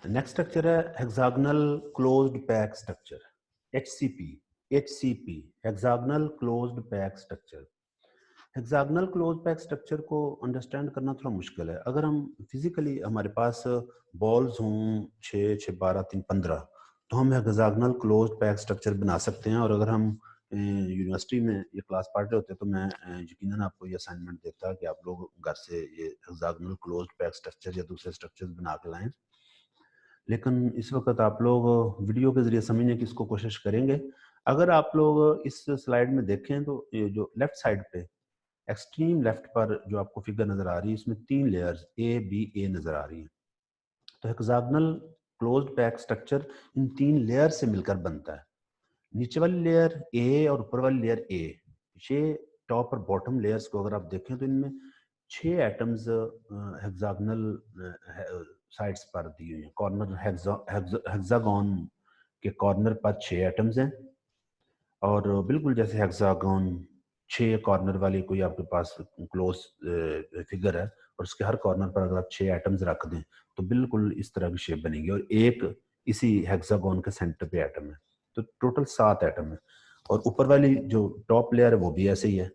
Next structure है hexagonal closed pack structure HCP। HCP hexagonal closed pack structure. Hexagonal close pack structure को understand करना थोड़ा मुश्किल है। अगर हम फिजिकली हमारे पास बॉल्स हों 6, 6, 12, 3, 15 तो हम हेक्सागोनल क्लोज पैक स्ट्रक्चर बना सकते हैं। और अगर हम यूनिवर्सिटी में ये क्लास पढ़ रहे होते तो मैं यकीनन आपको ये असाइनमेंट देता कि आप लोग घर से ये हेक्सागोनल क्लोज पैक स्ट्रक्चर या दूसरे स्ट्रक्चर बना के लाएं। लेकिन इस वक्त आप लोग वीडियो के जरिए समझने की इसको कोशिश करेंगे। अगर आप लोग इस स्लाइड में देखें तो ये जो लेफ्ट साइड पे एक्सट्रीम लेफ्ट पर जो आपको फिगर नजर आ रही है इसमें 3 लेयर्स A, B, A नजर आ रही हैं। तो hexagonal closed pack structure in 3 layer से मिलकर बनता है। नीचे वाली लेयर A और ऊपर वाली लेयर A, ये टॉप और बॉटम लेयर्स को अगर आप देखें तो इनमें 6 एटम्स हेक्सागोनल साइड्स पर दी हुई हैं। कॉर्नर हेक्सागोन के कॉर्नर पर 6 एटम्स हैं और बिल्कुल जैसे हेक्सागोन 6 कॉर्नर वाली कोई आपके पास क्लोज फिगर है और उसके हर कॉर्नर पर अगर आप 6 एटम्स रख दें तो बिल्कुल इस तरह की शेप बनेगी और एक इसी हेक्सागोन के सेंटर पे एटम है। तो टोटल 7 एटम है और ऊपर वाली जो टॉप लेयर है वो भी ऐसे ही है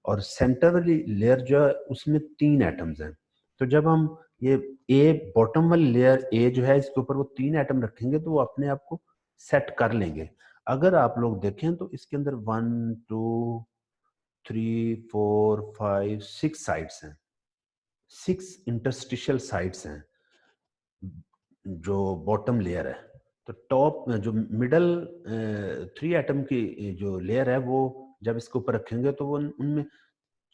और सेंटर वाली लेयर जो है उसमें 3 एटम्स हैं। तो जब हम ये ए बॉटम वाली लेयर ए जो है इसके ऊपर वो 3 एटम रखेंगे तो वो अपने आप को सेट कर लेंगे। अगर आप लोग देखें तो इसके अंदर 1, 2, 3, 4, 5, 6 साइड्स हैं। 6 इंटरस्टिशियल साइड्स हैं जो बॉटम लेयर है। तो टॉप जो मिडल 3 एटम की जो लेयर है वो जब इसके ऊपर रखेंगे तो वो उनमें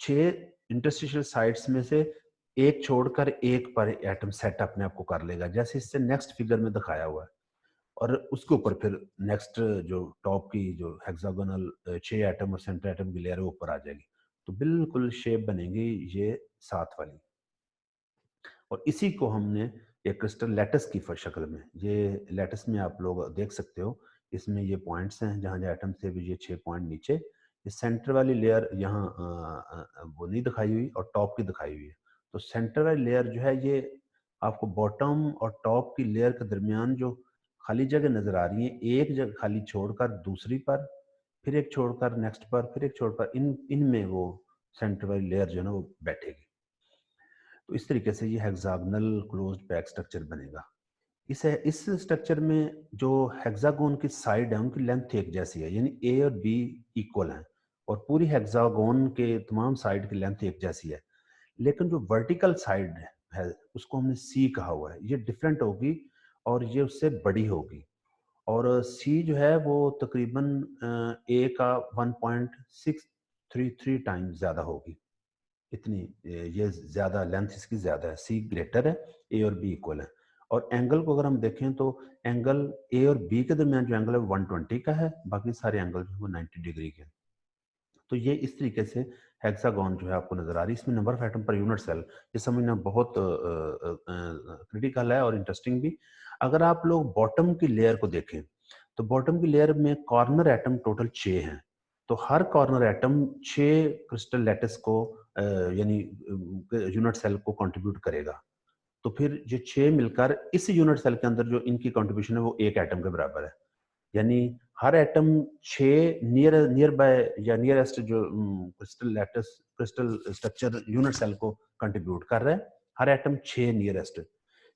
6 इंटरस्टिशियल साइड्स में से एक छोड़कर एक पर एटम सेट अपने आप को कर लेगा, जैसे इससे नेक्स्ट फिगर में दिखाया हुआ है। और उसके ऊपर फिर नेक्स्ट जो टॉप की जो हेक्सागोनल 6 एटम और सेंटर एटम की लेयर है वो ऊपर आ जाएगी। तो बिल्कुल शेप बनेगी ये 7 वाली। और इसी को हमने एक क्रिस्टल लैटिस की शक्ल में, ये लैटिस में आप लोग देख सकते हो, इसमें ये पॉइंट्स हैं जहाँ जहाँ एटम थे ये 6 पॉइंट नीचे। ये सेंटर वाली लेयर यहाँ वो नहीं दिखाई हुई और टॉप की दिखाई हुई है। तो सेंटर वाली लेयर जो है ये आपको बॉटम और टॉप की लेयर के दरमियान जो खाली जगह नजर आ रही है, एक जगह खाली छोड़कर दूसरी पर, फिर एक छोड़कर नेक्स्ट पर, फिर एक छोड़कर इनमें वो सेंटर वाली लेयर जो है ना वो बैठेगी। तो इस तरीके से ये हेक्सागोनल क्लोज्ड पैक स्ट्रक्चर बनेगा। इस स्ट्रक्चर में जो हेक्सागोन की साइड है उनकी लेंथ एक जैसी है, यानी ए और बी इक्वल हैं और पूरी हेक्सागोन के तमाम साइड की लेंथ एक जैसी है। लेकिन जो वर्टिकल साइड है उसको हमने सी कहा हुआ है, ये डिफरेंट होगी और ये उससे बड़ी होगी। और सी जो है वो तकरीबन ए का 1.633 टाइम्स ज़्यादा होगी। इतनी ये ज़्यादा लेंथ इसकी ज़्यादा है, सी ग्रेटर है, ए और बी इक्वल है। और एंगल को अगर हम देखें तो एंगल ए और बी के दरमियान जो एंगल है वो 120 का है, बाकी सारे एंगल जो है वो 90 डिग्री के। तो ये इस तरीके से हेक्सागोन जो है आपको नजर आ रही है। इसमें number of atom per unit cell ये समझना बहुत क्रिटिकल है और इंटरेस्टिंग भी। अगर आप लोग बॉटम की लेयर को देखें तो बॉटम की लेयर में कॉर्नर एटम टोटल 6 हैं। तो हर कॉर्नर एटम 6 क्रिस्टल लैटिस को यानी यूनिट सेल को कंट्रीब्यूट करेगा। तो फिर ये 6 मिलकर इस यूनिट सेल के अंदर जो इनकी कंट्रीब्यूशन है वो एक एटम के बराबर है। यानी हर एटम 6 नियर बाय या नियरेस्ट जो crystal lattice crystal structure unit cell को कंट्रीब्यूट कर रहा है, हर एटम 6 नियरेस्ट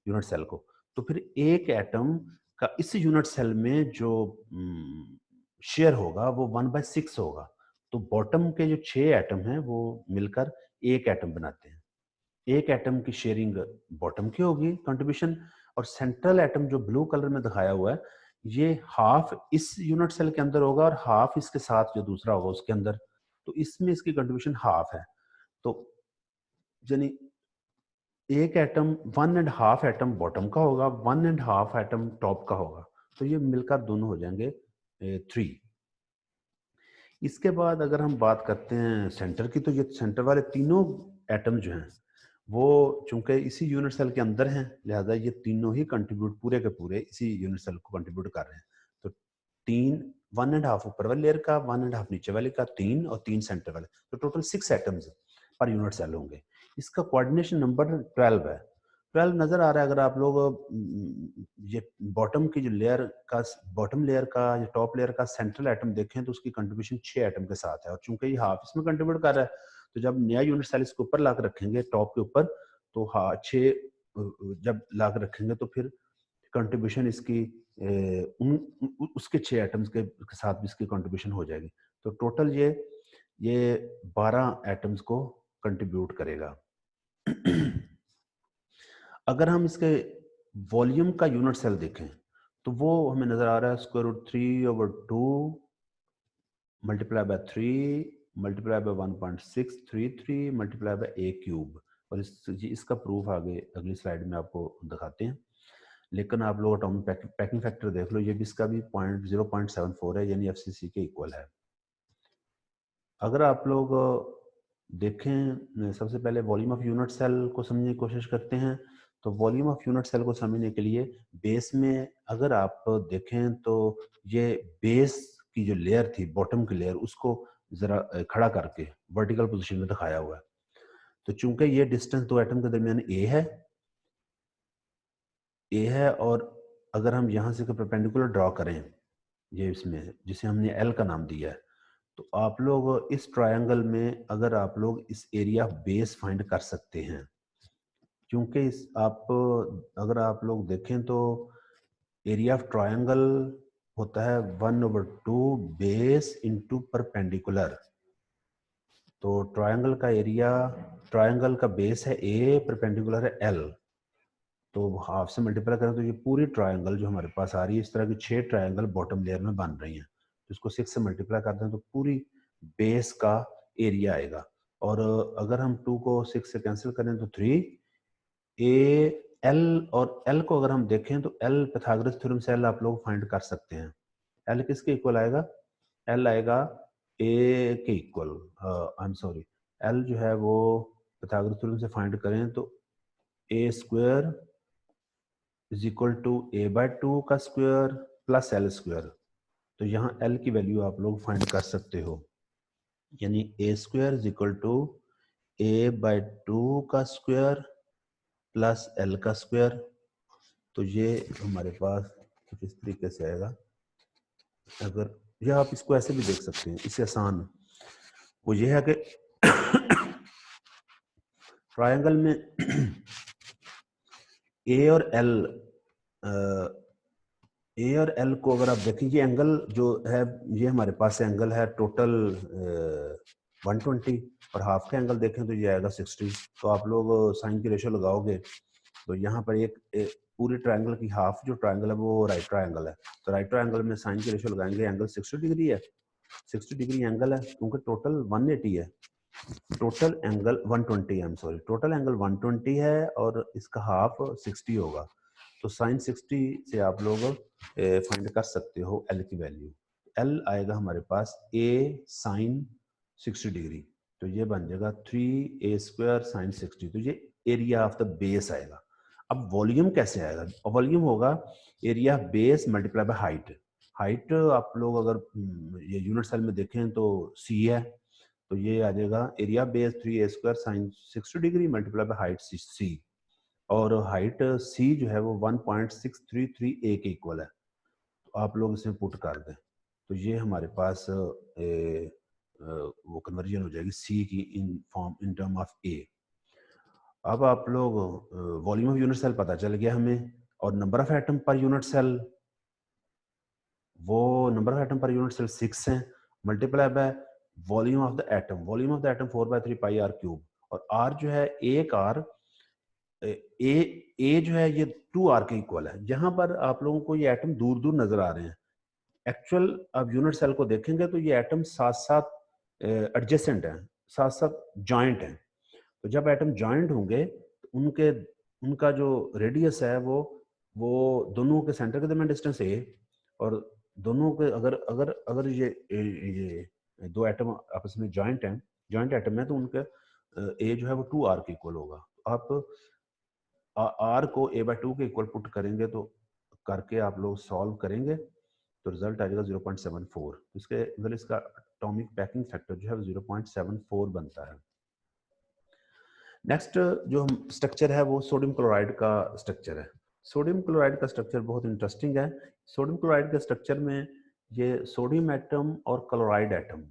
यूनिट सेल को। तो फिर एक एटम का इस यूनिट सेल में जो शेयर होगा वो 1/6 होगा। तो बॉटम के जो 6 एटम हैं वो मिलकर एक एटम बनाते हैं। एक एटम की शेयरिंग बॉटम की होगी कंट्रीब्यूशन, और सेंट्रल एटम जो ब्लू कलर में दिखाया हुआ है ये हाफ इस यूनिट सेल के अंदर होगा और हाफ इसके साथ जो दूसरा होगा उसके अंदर। तो इसमें इसकी कंट्रीब्यूशन हाफ है। तो यानी एक एटम 1.5 एटम बॉटम का होगा, 1.5 एटम टॉप का होगा। तो ये मिलकर दोनों हो जाएंगे 3। इसके बाद अगर हम बात करते हैं सेंटर की, तो ये सेंटर वाले तीनों एटम जो हैं वो चूंकि इसी यूनिट सेल के अंदर हैं लिहाजा ये तीनों ही कंट्रीब्यूट पूरे के पूरे इसी यूनिट सेल को कंट्रीब्यूट कर रहे हैं। तो 3 1.5 ऊपर वाली लेयर का, 1.5 नीचे वाले का, 3 और 3 सेंटर वाले, तो total 6 atoms per unit cell होंगे। इसका कोऑर्डिनेशन नंबर 12 है। 12 नजर आ रहा है। अगर आप लोग ये बॉटम की जो लेयर का, बॉटम लेयर का या टॉप लेयर का सेंट्रल एटम देखें तो उसकी कंट्रीब्यूशन 6 एटम के साथ है, और चूंकि ये हाफ इसमें कंट्रीब्यूट कर रहा है, तो जब नया यूनिट सेल इसके ऊपर ला कर रखेंगे टॉप के ऊपर, तो हाँ 6 जब ला कर रखेंगे तो फिर कंट्रीब्यूशन इसकी उसके 6 एटम्स के साथ भी इसकी कंट्रीब्यूशन हो जाएगी। तो टोटल ये 12 एटम्स को कंट्रीब्यूट करेगा। अगर हम इसके वॉल्यूम का यूनिट सेल देखें तो वो हमें नजर आ रहा है √3/2 multiply by 3 multiply by 1.633 multiply by a³। और इसका प्रूफ आगे अगली स्लाइड में आपको दिखाते हैं। लेकिन आप लोग एटॉमिक पैकिंग फैक्टर देख लो, ये भी इसका भी 0.74 है, यानी FCC के इक्वल है। अगर आप लोग देखें, सबसे पहले वॉल्यूम ऑफ यूनिट सेल को समझने की कोशिश करते हैं। तो वॉल्यूम ऑफ यूनिट सेल को समझने के लिए बेस में अगर आप देखें तो ये बेस की जो लेयर थी, बॉटम की लेयर, उसको जरा खड़ा करके वर्टिकल पोजीशन में दिखाया हुआ है। तो चूंकि ये डिस्टेंस दो एटम के दरमियान ए है, और अगर हम यहाँ से परपेंडिकुलर ड्रॉ करें ये इसमें, जिसे हमने एल का नाम दिया है, तो आप लोग इस ट्रायंगल में अगर आप लोग इस एरिया बेस फाइंड कर सकते हैं, क्योंकि इस आप अगर आप लोग देखें तो एरिया ऑफ ट्रायंगल होता है 1/2 बेस इंटू परपेंडिकुलर। तो ट्रायंगल का एरिया, ट्रायंगल का बेस है ए, परपेंडिकुलर है एल, तो हाफ से मल्टीप्लाई करें तो ये पूरी ट्रायंगल जो हमारे पास आ रही है, इस तरह की 6 ट्रायंगल बॉटम लेयर में बन रही हैं, तो इसको 6 से मल्टीप्लाई करते हैं तो पूरी बेस का एरिया आएगा। और अगर हम 2 को 6 से कैंसिल करें तो 3 ए एल, और एल को अगर हम देखें तो एल pythagoras थ्योरम से एल आप लोग फाइंड कर सकते हैं। एल किसके इक्वल आएगा? एल आएगा ए के equal, I am sorry, L जो है वो pythagoras थ्योरम से फाइंड करें तो a² is equal to a/2 का स्क्वायर प्लस एल स्क्वायर। तो यहाँ एल की वैल्यू आप लोग फाइंड कर सकते हो, यानी a² is equal to a/2 का स्क्वायर प्लस एल का स्क्वायर। तो ये हमारे पास कुछ इस तरीके से आएगा। अगर या आप इसको ऐसे भी देख सकते हैं, इससे आसान वो ये है कि ट्रायंगल में ए और एल को अगर आप देखें, ये एंगल जो है ये हमारे पास एंगल है टोटल 120, और हाफ का एंगल देखें तो ये आएगा 60। तो आप लोग साइन की रेशो लगाओगे तो यहाँ पर एक पूरे ट्रायंगल की हाफ जो ट्रायंगल है वो राइट ट्रायंगल है, तो राइट ट्रायंगल में साइन की रेशो लगाएंगे, एंगल 60 डिग्री है, 60 डिग्री एंगल है, क्योंकि टोटल 180 है, टोटल एंगल 120 है, सॉरी, टोटल एंगल 120 है और इसका हाफ 60 होगा। तो साइन 60 से आप लोग फाइंड कर सकते हो एल की वैल्यू। एल आएगा हमारे पास ए साइन 60 डिग्री, तो ये बन जाएगा 3a² साइन 60। तो ये एरिया ऑफ द बेस आएगा। अब वॉल्यूम कैसे आएगा? वॉल्यूम होगा area base multiply by height. Height आप लोग अगर ये यूनिट सेल में देखें तो सी है, तो ये आ जाएगा area base 3a² sine 60 degree multiply by height c, और हाइट सी जो है वो 1.633 ए के इक्वल है। तो आप लोग इसे पुट कर दें तो ये हमारे पास वो कन्वर्जन हो जाएगी सी की in form in term of A. अब आप लोग वॉल्यूम ऑफ यूनिट सेल पता चल गया हमें, और number of atom per unit cell, वो number of atom per unit cell 6 हैं, multiply by volume of the atom, volume of the atom 4/3 pi r cube, और आर जो है एक आर ए जो है ये 2r के इक्वल है। यहाँ पर आप लोगों को ये एटम दूर दूर नजर आ रहे हैं, एक्चुअल आप यूनिट सेल को देखेंगे तो ये एटम साथ साथ एडजेसेंट हैं, साथ साथ जॉइंट हैं। तो जब एटम जॉइंट होंगे तो उनके उनका जो रेडियस है वो दोनों के सेंटर के दरमियान डिस्टेंस ए, और दोनों के अगर अगर अगर ये दो एटम आपस में जॉइंट हैं, जॉइंट एटम है, तो उनके ए जो है वो 2r के इक्वल होगा। आप आर को a/2 के इक्वल पुट करेंगे, तो करके आप लोग सॉल्व करेंगे तो रिजल्ट आ जाएगा 0.74। इसके मतलब इसका एटॉमिक पैकिंग फैक्टर जो है 0.74 बनता है। नेक्स्ट जो हम स्ट्रक्चर है वो सोडियम क्लोराइड का स्ट्रक्चर है। सोडियम क्लोराइड का स्ट्रक्चर बहुत इंटरेस्टिंग है। सोडियम क्लोराइड के स्ट्रक्चर में ये सोडियम एटम और क्लोराइड एटम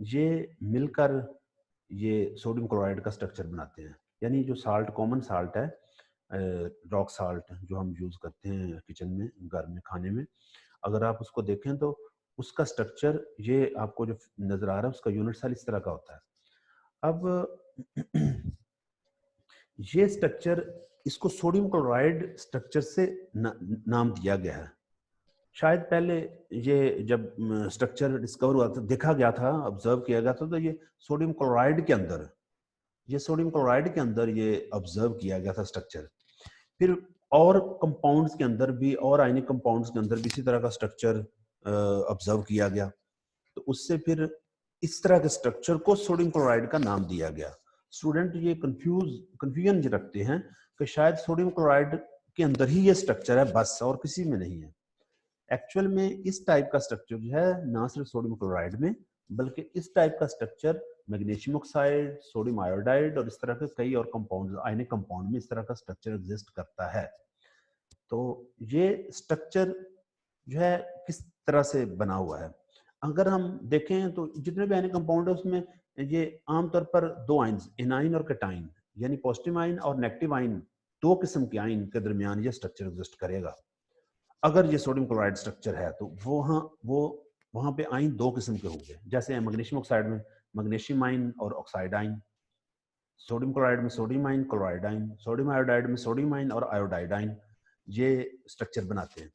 ये मिलकर ये सोडियम क्लोराइड का स्ट्रक्चर बनाते हैं। यानी जो साल्ट, कॉमन साल्ट है, रॉक साल्ट जो हम यूज़ करते हैं किचन में, घर में, खाने में, अगर आप उसको देखें तो उसका स्ट्रक्चर ये आपको जो नज़र आ रहा है उसका यूनिट सेल इस तरह का होता है। अब ये स्ट्रक्चर, इसको सोडियम क्लोराइड स्ट्रक्चर से नाम दिया गया है। शायद पहले ये जब स्ट्रक्चर डिस्कवर हुआ था, देखा गया था, ऑब्जर्व किया गया था, तो ये सोडियम क्लोराइड के अंदर, ये सोडियम क्लोराइड के अंदर ये ऑब्जर्व किया गया था स्ट्रक्चर। फिर और कंपाउंड्स के अंदर भी, और आयनिक कंपाउंड्स के अंदर भी इसी तरह का स्ट्रक्चर ऑब्जर्व किया गया, तो उससे फिर इस तरह के स्ट्रक्चर को सोडियम क्लोराइड का नाम दिया गया। स्टूडेंट ये कंफ्यूजन रखते हैं कि शायद सोडियम क्लोराइड के अंदर ही ये स्ट्रक्चर है बस, और किसी में नहीं है। एक्चुअल में इस टाइप का स्ट्रक्चर जो है ना सिर्फ सोडियम क्लोराइड में, बल्कि इस टाइप का structure magnesium oxide, sodium iodide और इस तरह के कई और कंपाउंड, आयनिक कंपाउंड में इस तरह का स्ट्रक्चर एग्जिस्ट करता है। तो ये स्ट्रक्चर जो है किस तरह से बना हुआ है, अगर हम देखें तो जितने भी आयनिक कंपाउंड है उसमें ये आमतौर पर दो आयन्स, एनाइन और कैटाइन, यानी पॉजिटिव आयन और नेगेटिव आयन, दो किस्म के आयन के दरमियान ये स्ट्रक्चर एग्जिस्ट करेगा। अगर ये सोडियम क्लोराइड स्ट्रक्चर है तो वो वहां पे आयन दो किस्म के होंगे, जैसे मैग्नीशियम ऑक्साइड में मैग्नीशियम आयन और ऑक्साइड आयन, सोडियम क्लोराइड में sodium ion, chloride ion, sodium iodide में सोडियम आयन और आयोडाइड आयन, ये स्ट्रक्चर बनाते हैं।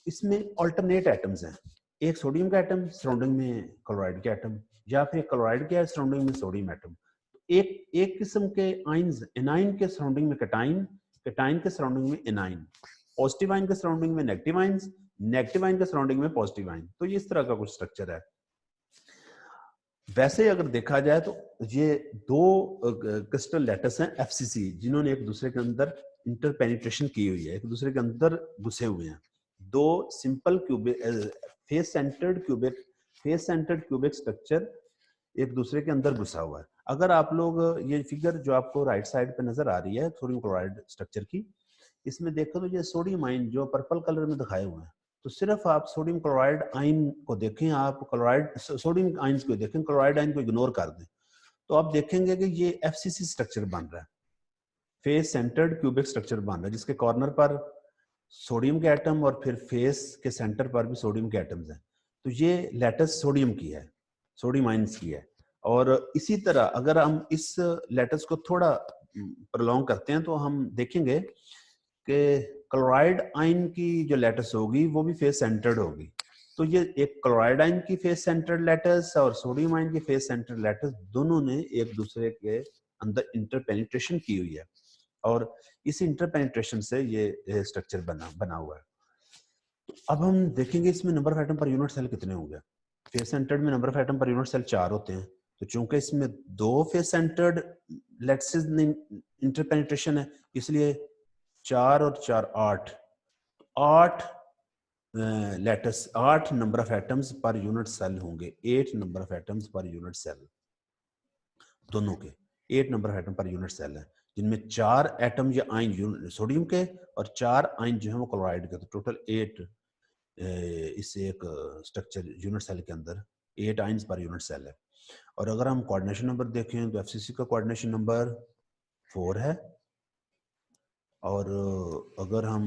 इसमें अल्टरनेट एटम्स हैं, एक सोडियम का एटम सराउंडिंग में क्लोराइड के एटम, या फिर क्लोराइड के सराउंडिंग में सोडियम एटम। एक किस्म के आयन्स, एनाइन के सराउंडिंग में कैटाइन, कैटाइन के सराउंडिंग में एनाइन, पॉजिटिव आयन के सराउंडिंग में नेगेटिव आयन्स, नेगेटिव आयन के सराउंडिंग में पॉजिटिव आयन। तो ये इस तरह का कुछ स्ट्रक्चर है। वैसे अगर देखा जाए तो ये दो क्रिस्टल लैटिस हैं एफसीसी, जिन्होंने एक दूसरे के अंदर इंटरपेनिट्रेशन की हुई है, एक दूसरे के अंदर घुसे हुए हैं। दो simple cubic face centred cubic structure एक दूसरे के अंदर घुसा हुआ है। अगर आप लोग ये फिगर जो आपको राइट साइड पे नजर आ रही है सोडियम क्लोराइड स्ट्रक्चर की, इसमें देखो तो ये सोडियम आयन जो पर्पल कलर में दिखाए हुए हैं, तो सिर्फ आप सोडियम क्लोराइड आयन को देखें, आप क्लोराइड सोडियम आयन को देखें, क्लोराइड आयन को इग्नोर कर दें, तो आप देखेंगे कि ये एफसीसी स्ट्रक्चर बन रहा है, फेस सेंटर्ड क्यूबिक स्ट्रक्चर बन रहा है, जिसके कॉर्नर पर सोडियम के एटम और फिर फेस के सेंटर पर भी सोडियम के एटम्स हैं। तो ये लैटिस सोडियम की है, सोडियम आयंस की है। और इसी तरह अगर हम इस लैटिस को थोड़ा प्रलोंग करते हैं तो हम देखेंगे कि क्लोराइड आयन की जो लैटिस होगी वो भी फेस सेंटर्ड होगी। तो ये एक क्लोराइड आयन की फेस सेंटर्ड लैटिस और सोडियम आयन की फेस सेंटर्ड लैटिस, दोनों ने एक दूसरे के अंदर इंटरपेनिट्रेशन की हुई है, और इस इंटरपेनिट्रेशन से ये स्ट्रक्चर बना हुआ है। तो अब हम देखेंगे इसमें number of atom per unit cell कितने होंगे। फेस सेंटर्ड में number of atom per unit cell 4 होते हैं, तो चूंकि इसमें दो फेस सेंटर्ड लैटिस इंटरपेनिट्रेशन है, इसलिए 4 और 4 8 lattice, 8 number of atoms per unit cell होंगे, 8 number of atoms per unit cell, दोनों के 8 number of atom per unit cell है, जिनमें 4 एटम या आयन सोडियम के और 4 आयन जो है वो क्लोराइड के। तो टोटल 8 इस एक स्ट्रक्चर यूनिट सेल के अंदर 8 आयन्स पर यूनिट सेल है। और अगर हम कोऑर्डिनेशन नंबर देखें तो एफसीसी का कोऑर्डिनेशन नंबर 4 है, और अगर हम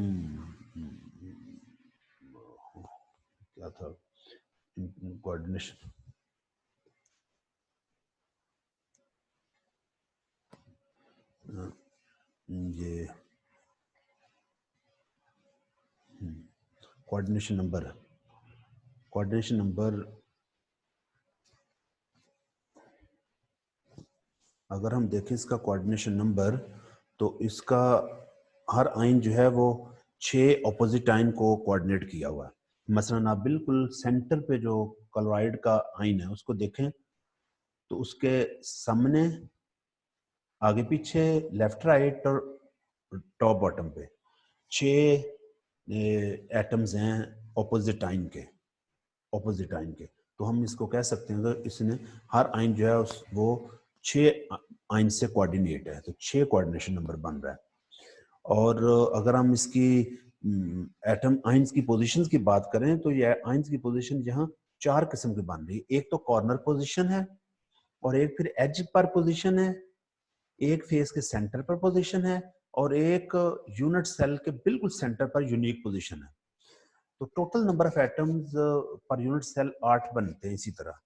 क्या था कोऑर्डिनेशन, ये कोऑर्डिनेशन नंबर अगर हम देखें इसका कोऑर्डिनेशन नंबर, तो इसका हर आयन जो है वो 6 ऑपोजिट आयन को कोऑर्डिनेट किया हुआ है। मसलन आप बिल्कुल सेंटर पे जो क्लोराइड का आयन है उसको देखें, तो उसके सामने, आगे पीछे, लेफ्ट राइट और टॉप बॉटम पे 6 एटम्स हैं ऑपोजिट आयन के। तो हम इसको कह सकते हैं कि इसने हर आयन जो है वो 6 आइन से कोऑर्डिनेट है, तो 6 कोऑर्डिनेशन नंबर बन रहा है। और अगर हम इसकी एटम आइंस की पोजीशंस की बात करें तो ये आइंस की पोजीशन यहाँ 4 किस्म की बन रही है। एक तो कॉर्नर पोजीशन है, और एक फिर एज पर पोजीशन है, एक फेस के सेंटर पर पोजीशन है, और एक यूनिट सेल के बिल्कुल सेंटर पर यूनिक पोजीशन है। तो total number of atoms per unit cell 8 बनते हैं इसी तरह।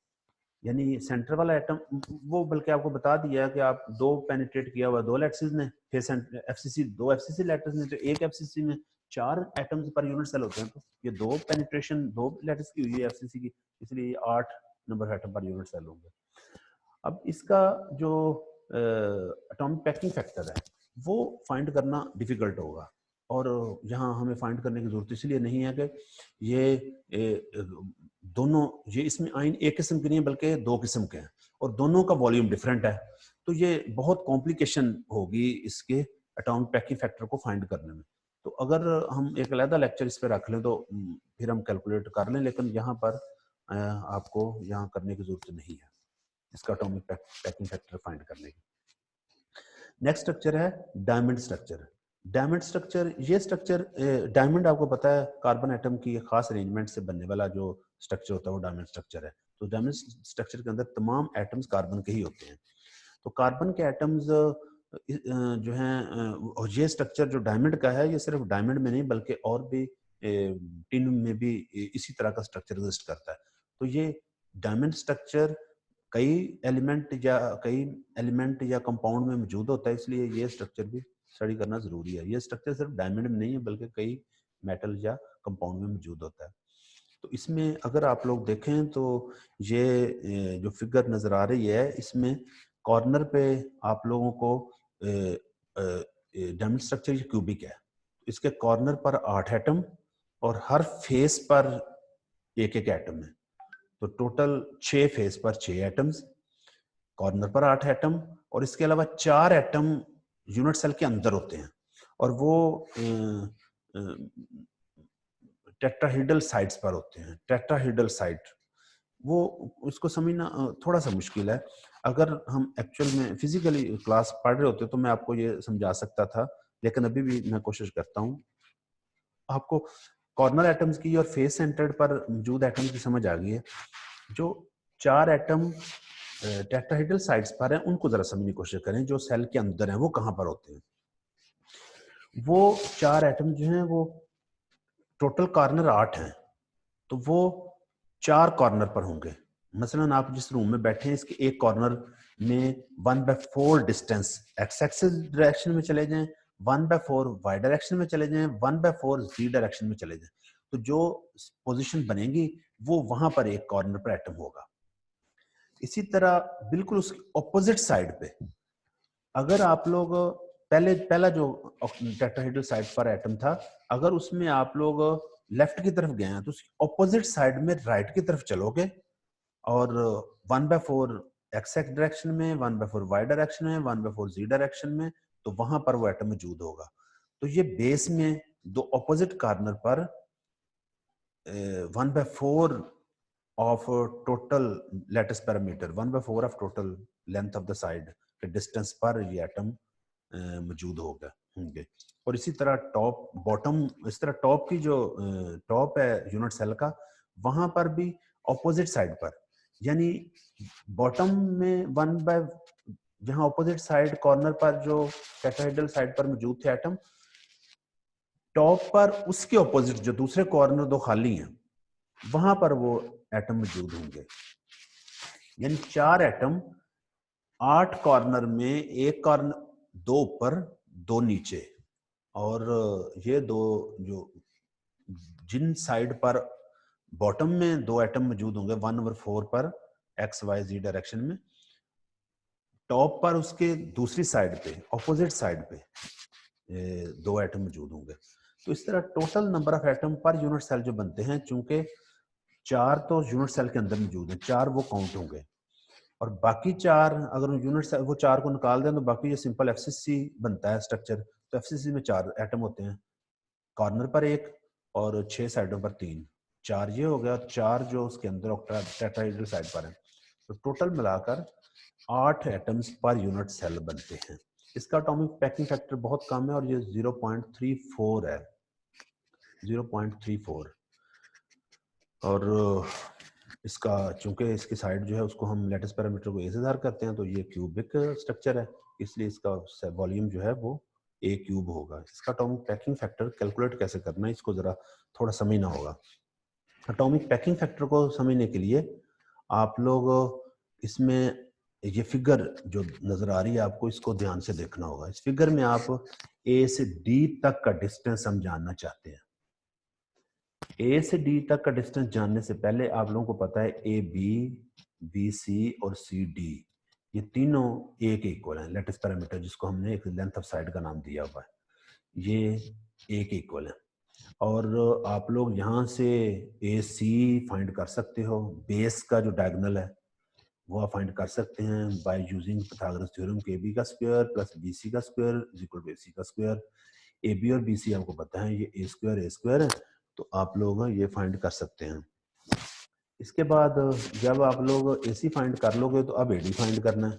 यानी सेंटर वाला एटम वो बल्कि आपको बता दिया कि आप 2 पेनिट्रेट किया हुआ 2 लैटिसेस ने, फिर एफसीसी 2 एफसीसी लैटिस ने, तो एक एफसीसी में 4 एटम्स पर यूनिट सेल होते हैं। तो ये 2 पेनिट्रेशन 2 लैटिस की हुई है एफसीसी की, इसलिए 8 number atom per unit cell होंगे। अब इसका जो एटॉमिक पैकिंग फैक्टर है वो फाइंड करना डिफिकल्ट होगा, और यहाँ हमें फाइंड करने की जरूरत इसलिए नहीं है कि ये दोनों, ये इसमें आयन एक किस्म के नहीं है बल्कि 2 किस्म के हैं, और दोनों का वॉल्यूम डिफरेंट है। तो ये बहुत कॉम्प्लिकेशन होगी इसके एटॉमिक पैकिंग फैक्टर को फाइंड करने में। तो अगर हम एक अलग लेक्चर इस पर रख लें तो फिर हम कैलकुलेट कर लें, लेकिन यहाँ पर आपको यहाँ करने की जरूरत नहीं है इसका एटॉमिक पैकिंग फैक्टर फाइंड करने की। नेक्स्ट स्ट्रक्चर है डायमंड स्ट्रक्चर। डायमंड स्ट्रक्चर, ये स्ट्रक्चर, डायमंड आपको पता है कार्बन एटम की खास अरेंजमेंट से बनने वाला जो स्ट्रक्चर होता है वो डायमंड स्ट्रक्चर है। तो डायमंड स्ट्रक्चर के अंदर तमाम एटम्स कार्बन के ही होते हैं। तो कार्बन के एटम्स जो हैं, और ये स्ट्रक्चर जो डायमंड का है, ये सिर्फ डायमंड में नहीं बल्कि और भी टिन में भी इसी तरह का स्ट्रक्चर एग्जिस्ट करता है। तो ये डायमंड स्ट्रक्चर कई एलिमेंट या कंपाउंड में मौजूद होता है, इसलिए ये स्ट्रक्चर भी स्टडी करना जरूरी है। ये स्ट्रक्चर सिर्फ डायमंड में नहीं है बल्कि कई मेटल या कंपाउंड में मौजूद होता है। तो इसमें अगर आप लोग देखें तो ये जो फिगर नजर आ रही है, इसमें कॉर्नर पे आप लोगों को डायमंड स्ट्रक्चर ये क्यूबिक है। इसके कॉर्नर पर 8 एटम और हर फेस पर एक एक एटम है। तो टोटल 6 फेस पर 6 एटम्स, कॉर्नर पर 8 एटम, और इसके अलावा 4 एटम यूनिट सेल के अंदर होते हैं, और वो टेट्राहेड्रल साइड्स पर होते हैं। टेट्राहेड्रल साइड वो उसको समझना थोड़ा सा मुश्किल है। अगर हम एक्चुअल में फिजिकली क्लास पढ़ रहे होते तो मैं आपको ये समझा सकता था, लेकिन अभी भी मैं कोशिश करता हूँ। आपको कॉर्नर एटम्स की और फेस सेंटर्ड पर मौजूद एटम्स की समझ आ गई है। जो 4 एटम टेट्राहेड्रल साइड्स पर हैं उनको जरा समझने की कोशिश करें, जो सेल के अंदर हैं वो कहाँ पर होते हैं। वो 4 एटम जो हैं वो टोटल कॉर्नर 8 हैं, तो वो 4 कॉर्नर पर होंगे। मसलन आप जिस रूम में बैठे हैं इसके एक कॉर्नर में 1/4 डिस्टेंस एक्स एक्सिस डायरेक्शन में चले जाएं, 1/4 वाई डायरेक्शन में चले जाएं, 1/4 जी डायरेक्शन में चले जाएं, तो जो पोजीशन बनेगी वो वहां पर एक कॉर्नर पर एटम होगा। इसी तरह बिल्कुल उसकी ऑपोजिट साइड पे अगर आप लोग पहला जो टेट्राहेड्रल साइड पर एटम था, अगर उसमें आप लोग लेफ्ट की तरफ गए हैं तो उसकी ऑपोजिट साइड में राइट की तरफ चलोगे, और 1/4 एक्स एक्स डायरेक्शन में, 1/4 वाई डायरेक्शन में, 1/4 जी डायरेक्शन में, तो वहां पर वो एटम मौजूद होगा। तो ये बेस में दो ऑपोजिट कॉर्नर पर 1/4 of total lattice parameter, 1/4 of total length of the side के डिस्टेंस पर ये एटम मौजूद होंगे। और इसी तरह टॉप बॉटम, इस तरह टॉप की जो टॉप है यूनिट सेल का, वहां पर भी ऑपोजिट साइड पर, यानी बॉटम में जहां ऑपोजिट साइड कॉर्नर पर जो टेट्राहेड्रल साइड पर मौजूद थे एटम, टॉप पर उसके ऑपोजिट जो दूसरे कॉर्नर 2 खाली हैं वहां पर वो एटम मौजूद होंगे। यानी 4 एटम 8 कॉर्नर में, एक कॉर्नर 2 ऊपर 2 नीचे, और ये 2 जो जिन साइड पर बॉटम में 2 एटम मौजूद होंगे 1/4 पर एक्स वाई जी डायरेक्शन में, टॉप पर उसके दूसरी साइड पे ऑपोजिट साइड पे 2 एटम मौजूद होंगे। तो इस तरह total number of atom per unit cell जो बनते हैं, चूंकि 4 तो यूनिट सेल के अंदर मौजूद हैं, 4 वो काउंट होंगे, और बाकी 4 अगर यूनिट सेल वो 4 को निकाल दें तो बाकी ये सिंपल एफसीसी बनता है स्ट्रक्चर। तो एफसीसी में 4 एटम होते हैं, कॉर्नर पर 1 और 6 साइडों पर 3, 4 ये हो गया, 4 जो उसके अंदर टेट्राहेड्रल साइड पर है। तो टोटल मिलाकर 8 एटम्स पर यूनिट सेल बनते हैं। इसका एटॉमिक पैकिंग फैक्टर बहुत कम है और ये 0.34 है, 0.34। और इसका चूंकि इसकी साइड जो है उसको हम लेटिस पैरामीटर को ए से ज़ाहिर करते हैं, तो ये क्यूबिक स्ट्रक्चर है, इसलिए इसका वॉल्यूम जो है वो ए क्यूब होगा। इसका एटॉमिक पैकिंग फैक्टर कैलकुलेट कैसे करना है इसको ज़रा थोड़ा समझना होगा। एटॉमिक पैकिंग फैक्टर को समझने के लिए आप लोग इसमें ये फिगर जो नज़र आ रही है आपको, इसको ध्यान से देखना होगा। इस फिगर में आप ए से डी तक का डिस्टेंस हम जानना चाहते हैं। ए से डी तक का डिस्टेंस जानने से पहले आप लोगों को पता है ए बी, बी सी और सी डी ये तीनों ए के इक्वल हैं। लेटिस पैरामीटर जिसको हमने एक लेंथ ऑफ साइड का नाम दिया हुआ है, ये ए के इक्वल है। और आप लोग यहाँ से ए सी फाइंड कर सकते हो, बेस का जो डायगोनल है वो आप फाइंड कर सकते हैं बाय यूजिंग पाइथागोरस थ्योरम के बी का स्क्वायर प्लस बी सी का square is equal to A C का स्क्वायर। ए बी और बी सी आपको पता है ये ए स्क्वायर है, तो आप लोग ये फाइंड कर सकते हैं। इसके बाद जब आप लोग ए सी फाइंड कर लोगे तो अब ए डी फाइंड करना है।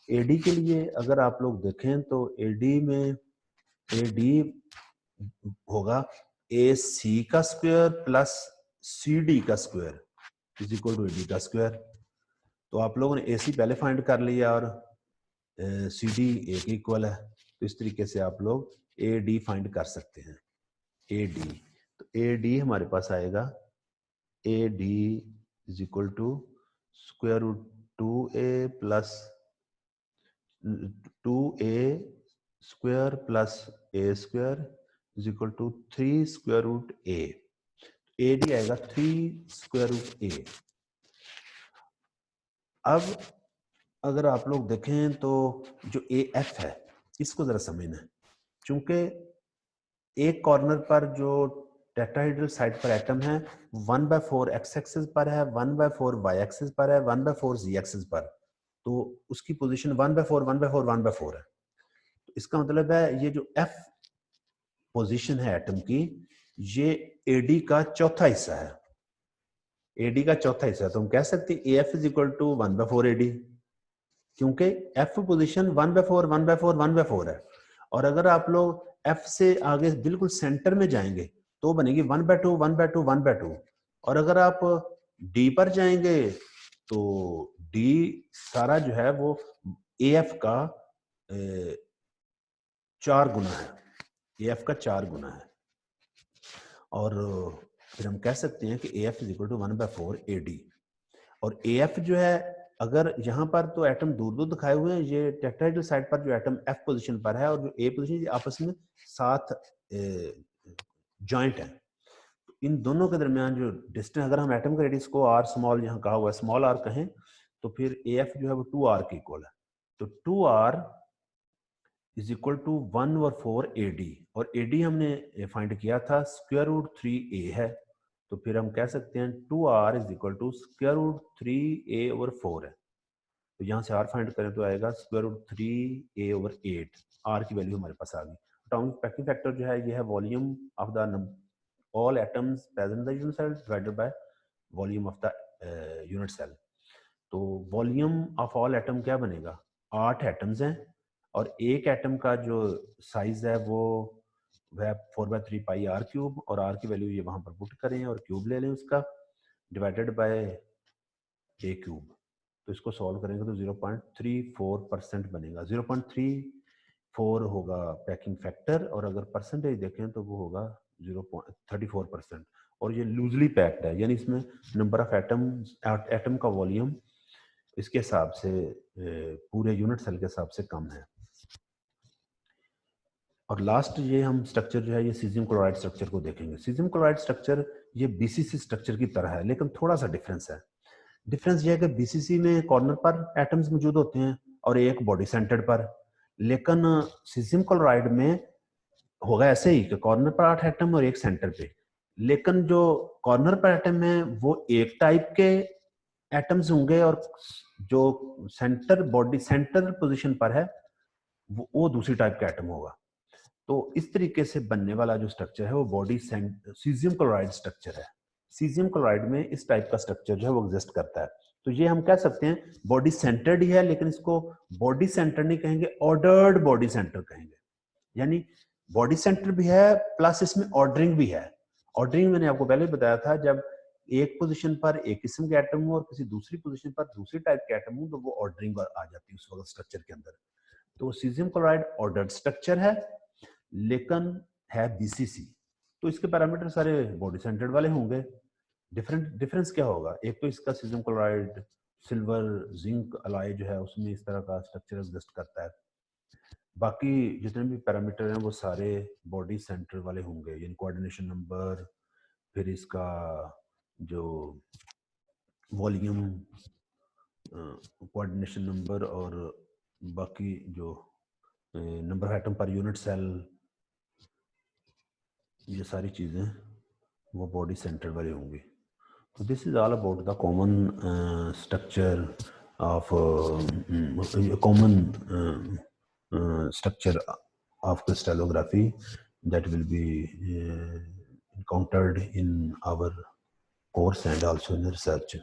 ए डी के लिए अगर आप लोग देखें तो ए डी में ए डी होगा ए सी का स्क्वायर प्लस सी डी का square is equal to A D का स्क्वायर। तो आप लोगों ने ए सी पहले फाइंड कर लिया और सी डी ए के इक्वल है, तो इस तरीके से आप लोग ए डी फाइंड कर सकते हैं। ए डी, तो ए डी हमारे पास आएगा A D is equal to square root 2a plus 2a square plus A square is equal to 3 square root A. A D आएगा 3 स्क्वायर रूट ए। अब अगर आप लोग देखें तो जो ए एफ है इसको जरा समझना है, चूंकि एक कॉर्नर पर जो टेट्राहेड्रल साइड पर एटम है 1/4 एक्स एक्सिस पर है, 1/4 वाई एक्सिस पर है, 1/4 जी एक्सिस पर, तो उसकी पोजीशन 1/4 1/4 1/4 है। तो इसका मतलब है ये जो एफ पोजीशन है एटम की, ये एडी का चौथा हिस्सा है। एडी का चौथा हिस्सा, तो हम कह सकते हैं F is equal to 1/4 A D, क्योंकि एफ पोजीशन 1/4 1/4 1/4 है। और अगर आप लोग एफ से आगे बिल्कुल सेंटर में जाएंगे तो बनेगी 1/2 1/2 1/2। और अगर आप डी पर जाएंगे तो डी सारा जो है वो ए एफ का 4 गुना है, ए एफ का 4 गुना है। और फिर हम कह सकते हैं कि A F is equal to 1/4 A D. और ए एफ जो है, अगर यहाँ पर तो एटम दूर दूर दिखाए हुए हैं, ये टेट्राहेड्रल साइड पर जो एटम एफ पोजीशन पर है और जो ए पोजीशन, आपस में साथ जॉइंट है। इन दोनों के दरमियान जो डिस्टेंस, अगर हम एटम के रेडियस को आर स्मॉल यहाँ कहा हुआ है स्मॉल आर कहें, तो फिर ए एफ जो है वो 2r के इक्वल है। तो 2r is equal to 1/4 A D, और ए डी हमने फाइंड किया था स्क्वायर रूट 3a है, तो फिर हम कह सकते हैं 2r is equal to square root 3a/4 है। तो यहाँ से r फाइंड करें तो आएगा स्क्वायर रूट 3a/8। r की वैल्यू हमारे पास आ गई। एटॉमिक पैकिंग फैक्टर जो है ये है volume of the all atoms present in the unit cell divided by volume of the unit cell. तो वॉल्यूम ऑफ ऑल एटम क्या बनेगा, 8 एटम्स हैं और एक एटम का जो साइज है वो वह 4/3 पाई आर क्यूब, और आर की वैल्यू ये वहां पर पुट करें और क्यूब ले लें उसका, डिवाइडेड बाय ए क्यूब। तो इसको सॉल्व करेंगे तो 0.34% बनेगा। 0.34 होगा पैकिंग फैक्टर, और अगर परसेंटेज देखें तो वो होगा 0.34%। और ये लूजली पैक्ड है, यानी इसमें नंबर ऑफ एटम का वॉल्यूम इसके हिसाब से पूरे यूनिट सेल के हिसाब से कम है। और लास्ट ये हम स्ट्रक्चर जो है ये सीजियम क्लोराइड स्ट्रक्चर को देखेंगे। सीजियम क्लोराइड स्ट्रक्चर ये बीसीसी स्ट्रक्चर की तरह है, लेकिन थोड़ा सा डिफरेंस है। डिफरेंस ये है कि बीसीसी में कॉर्नर पर एटम्स मौजूद होते हैं और एक बॉडी सेंटर्ड पर, लेकिन सीजियम क्लोराइड में होगा ऐसे ही कि कॉर्नर पर 8 एटम और एक सेंटर पे, लेकिन जो कॉर्नर पर एटम है वो एक टाइप के एटम्स होंगे और जो सेंटर बॉडी सेंटर पोजीशन पर है वो दूसरी टाइप का एटम होगा। तो इस तरीके से बनने वाला जो स्ट्रक्चर है वो बॉडी सीजियम क्लोराइड स्ट्रक्चर है। सीजियम क्लोराइड में इस टाइप का स्ट्रक्चर जो है वो एग्जिस्ट करता है। तो ये हम कह सकते हैं बॉडी सेंटर्ड ही है, लेकिन इसको बॉडी सेंटर नहीं कहेंगे, ऑर्डर्ड बॉडी सेंटर कहेंगे। यानी बॉडी सेंटर भी है प्लस इसमें ऑर्डरिंग भी है। ऑर्डरिंग मैंने आपको पहले बताया था, जब एक पोजीशन पर एक किस्म के एटम हो और किसी दूसरी पोजीशन पर दूसरी टाइप के एटम हो, तो वो ऑर्डरिंग आ जाती है उस वक्त स्ट्रक्चर के अंदर। तो सीजियम क्लोराइड ऑर्डर्ड स्ट्रक्चर है, लेकिन है बीसीसी। तो इसके पैरामीटर सारे बॉडी सेंटर्ड वाले होंगे। डिफरेंस क्या होगा? एक तो इसका caesium chloride silver zinc alloy जो है उसमें इस तरह का स्ट्रक्चर एग्जिस्ट करता है। बाकी जितने भी पैरामीटर हैं वो सारे बॉडी सेंटर वाले होंगे, यानी कोऑर्डिनेशन नंबर, फिर इसका जो वॉल्यूम, कोऑर्डिनेशन नंबर, और बाकी जो number of atom per unit cell, ये सारी चीज़ें वो बॉडी सेंटर वाली होंगी। तो this is all about the common structure of common structure of crystallography that will be encountered in our course and also in research.